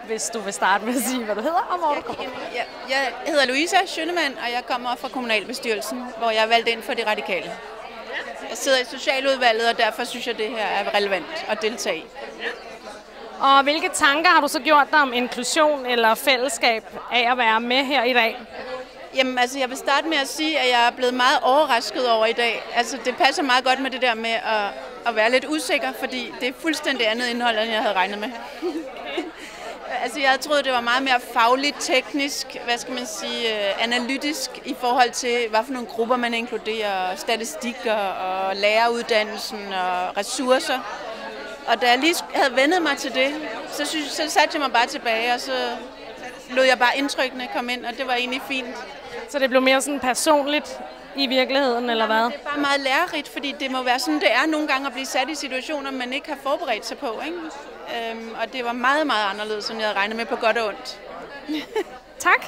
hvis du vil starte med at sige, hvad du hedder og hvor du kommer. Jeg hedder Louisa Schønemann, og jeg kommer fra kommunalbestyrelsen, hvor jeg er valgt ind for De Radikale. Jeg sidder i socialudvalget, og derfor synes jeg, det her er relevant at deltage i. Og hvilke tanker har du så gjort dig om inklusion eller fællesskab af at være med her i dag? Jamen, altså, jeg vil starte med at sige, at jeg er blevet meget overrasket over i dag. Altså, det passer meget godt med det der med at være lidt usikker, fordi det er fuldstændig andet indhold, end jeg havde regnet med. Altså, jeg havde troet, det var meget mere fagligt, teknisk, hvad skal man sige, analytisk i forhold til, hvad for nogle grupper man inkluderer, statistikker og læreruddannelsen og ressourcer. Og da jeg lige havde vendet mig til det, så satte jeg mig bare tilbage, og så lod jeg bare indtrykkene komme ind, og det var egentlig fint. Så det blev mere sådan personligt i virkeligheden, eller hvad? Det er bare meget lærerigt, fordi det må være sådan, det er nogle gange at blive sat i situationer, man ikke har forberedt sig på, ikke? Og det var meget, meget anderledes, end jeg havde regnet med på godt og ondt. Tak.